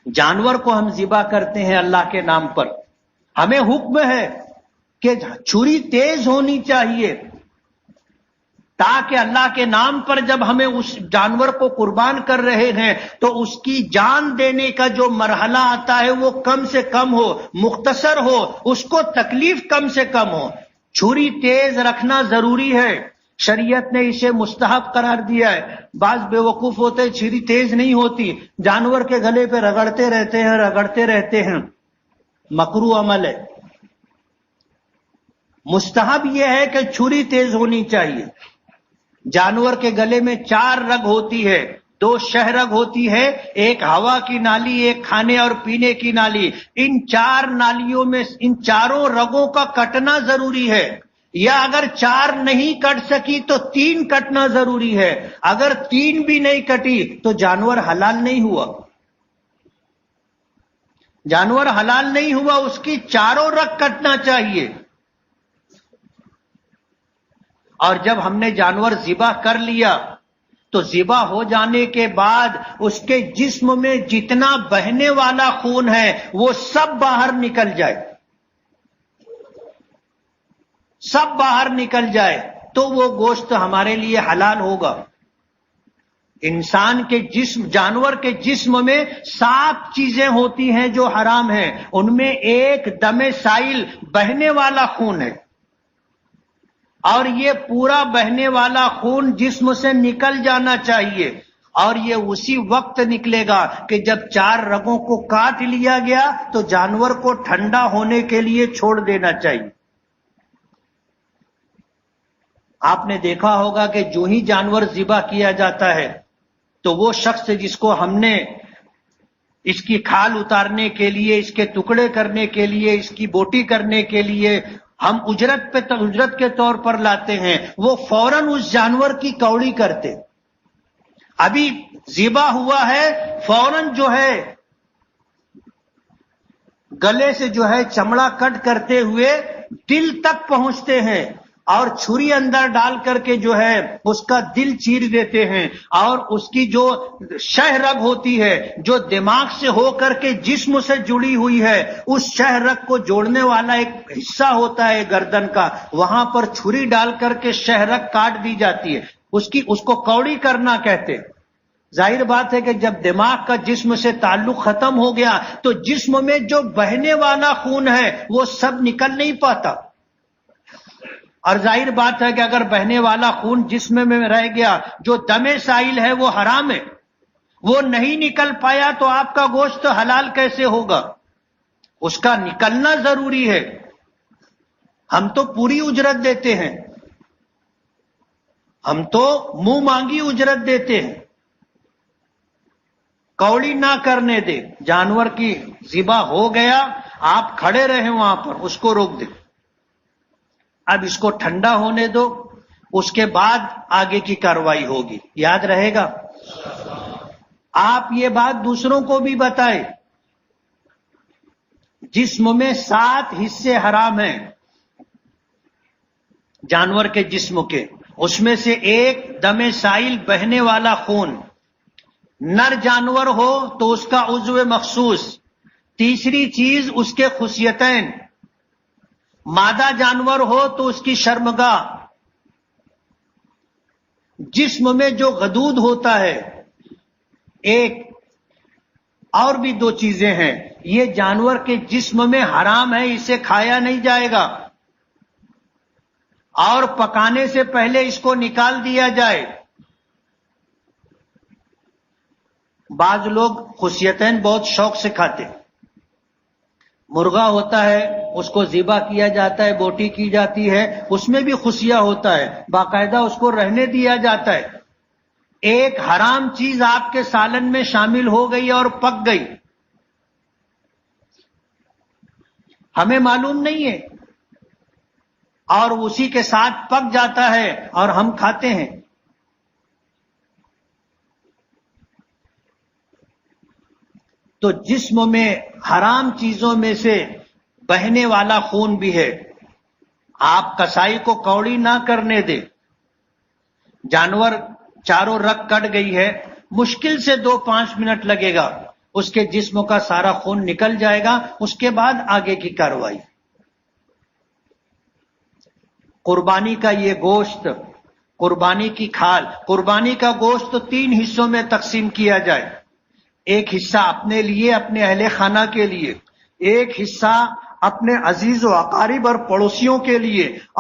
جانور کو ہم ذبح کرتے ہیں اللہ کے نام پر، ہمیں حکم ہے کہ چھری تیز ہونی چاہیے تاکہ اللہ کے نام پر جب ہمیں اس جانور کو قربان کر رہے ہیں تو اس کی جان دینے کا جو مرحلہ آتا ہے وہ کم سے کم ہو، مختصر ہو، اس کو تکلیف کم سے کم ہو۔ چھری تیز رکھنا ضروری ہے، شریعت نے اسے مستحب قرار دیا ہے۔ بعض بے وقوف ہوتے ہیں، چھری تیز نہیں ہوتی، جانور کے گلے پہ رگڑتے رہتے ہیں، مکروہ عمل ہے۔ مستحب یہ ہے کہ چھری تیز ہونی چاہیے۔ جانور کے گلے میں 4 رگ ہوتی ہے، 2 شہ رگ ہوتی ہے، ایک ہوا کی نالی، ایک کھانے اور پینے کی نالی۔ ان 4 نالیوں میں ان چاروں رگوں کا کٹنا ضروری ہے، یا اگر 4 نہیں کٹ سکی تو 3 کٹنا ضروری ہے۔ اگر 3 بھی نہیں کٹی تو جانور حلال نہیں ہوا، جانور حلال نہیں ہوا، اس کی چاروں رگ کٹنا چاہیے۔ اور جب ہم نے جانور ذبح کر لیا تو ذبح ہو جانے کے بعد اس کے جسم میں جتنا بہنے والا خون ہے وہ سب باہر نکل جائے، سب باہر نکل جائے تو وہ گوشت ہمارے لیے حلال ہوگا۔ انسان کے جسم، جانور کے جسم میں 7 چیزیں ہوتی ہیں جو حرام ہیں، ان میں ایک دم سائل بہنے والا خون ہے، اور یہ پورا بہنے والا خون جسم سے نکل جانا چاہیے، اور یہ اسی وقت نکلے گا کہ جب 4 رگوں کو کاٹ لیا گیا تو جانور کو ٹھنڈا ہونے کے لیے چھوڑ دینا چاہیے۔ آپ نے دیکھا ہوگا کہ جو ہی جانور ذبح کیا جاتا ہے تو وہ شخص جس کو ہم نے اس کی کھال اتارنے کے لیے، اس کے ٹکڑے کرنے کے لیے، اس کی بوٹی کرنے کے لیے ہم اجرت کے طور پر لاتے ہیں، وہ فوراً اس جانور کی کوڑی کرتے۔ ابھی ذبح ہوا ہے، فوراً جو ہے گلے سے جو ہے چمڑا کٹ کرتے ہوئے دل تک پہنچتے ہیں، اور چھری اندر ڈال کر کے جو ہے اس کا دل چیر دیتے ہیں، اور اس کی جو شہ رگ ہوتی ہے جو دماغ سے ہو کر کے جسم سے جڑی ہوئی ہے، اس شہ رگ کو جوڑنے والا ایک حصہ ہوتا ہے گردن کا، وہاں پر چھری ڈال کر کے شہ رگ کاٹ دی جاتی ہے، اس کو کوڑی کرنا کہتے ہیں۔ ظاہر بات ہے کہ جب دماغ کا جسم سے تعلق ختم ہو گیا تو جسم میں جو بہنے والا خون ہے وہ سب نکل نہیں پاتا، اور ظاہر بات ہے کہ اگر بہنے والا خون جسم میں رہ گیا، جو دم سائل ہے وہ حرام ہے، وہ نہیں نکل پایا تو آپ کا گوشت حلال کیسے ہوگا؟ اس کا نکلنا ضروری ہے۔ ہم تو پوری اجرت دیتے ہیں، ہم تو منہ مانگی اجرت دیتے ہیں، کوڑی نہ کرنے دے۔ جانور کی ذبح ہو گیا، آپ کھڑے رہے وہاں پر، اس کو روک دیں، اب اس کو ٹھنڈا ہونے دو، اس کے بعد آگے کی کارروائی ہوگی۔ یاد رہے گا؟ آپ یہ بات دوسروں کو بھی بتائیں۔ جسم میں 7 حصے حرام ہیں جانور کے جسم کے، اس میں سے ایک دم سائل بہنے والا خون، نر جانور ہو تو اس کا عضو مخصوص، تیسری چیز اس کے خصیتین، مادہ جانور ہو تو اس کی شرمگاہ، جسم میں جو غدود ہوتا ہے، ایک اور بھی 2 چیزیں ہیں، یہ جانور کے جسم میں حرام ہے، اسے کھایا نہیں جائے گا، اور پکانے سے پہلے اس کو نکال دیا جائے۔ بعض لوگ خصیتین بہت شوق سے کھاتے، مرغا ہوتا ہے اس کو ذبح کیا جاتا ہے، بوٹی کی جاتی ہے، اس میں بھی خصیہ ہوتا ہے، باقاعدہ اس کو رہنے دیا جاتا ہے۔ ایک حرام چیز آپ کے سالن میں شامل ہو گئی اور پک گئی، ہمیں معلوم نہیں ہے، اور اسی کے ساتھ پک جاتا ہے اور ہم کھاتے ہیں۔ تو جسم میں حرام چیزوں میں سے بہنے والا خون بھی ہے، آپ کسائی کو کوڑی نہ کرنے دیں۔ جانور چاروں رگ کٹ گئی ہے، مشکل سے 2-5 منٹ لگے گا، اس کے جسم کا سارا خون نکل جائے گا، اس کے بعد آگے کی کارروائی۔ قربانی کا یہ گوشت، قربانی کی کھال، قربانی کا گوشت 3 حصوں میں تقسیم کیا جائے۔ ایک حصہ اپنے لیے، اپنے اہل خانہ کے لیے، ایک حصہ اپنے عزیز و اقارب اور پڑوسیوں کے لیے،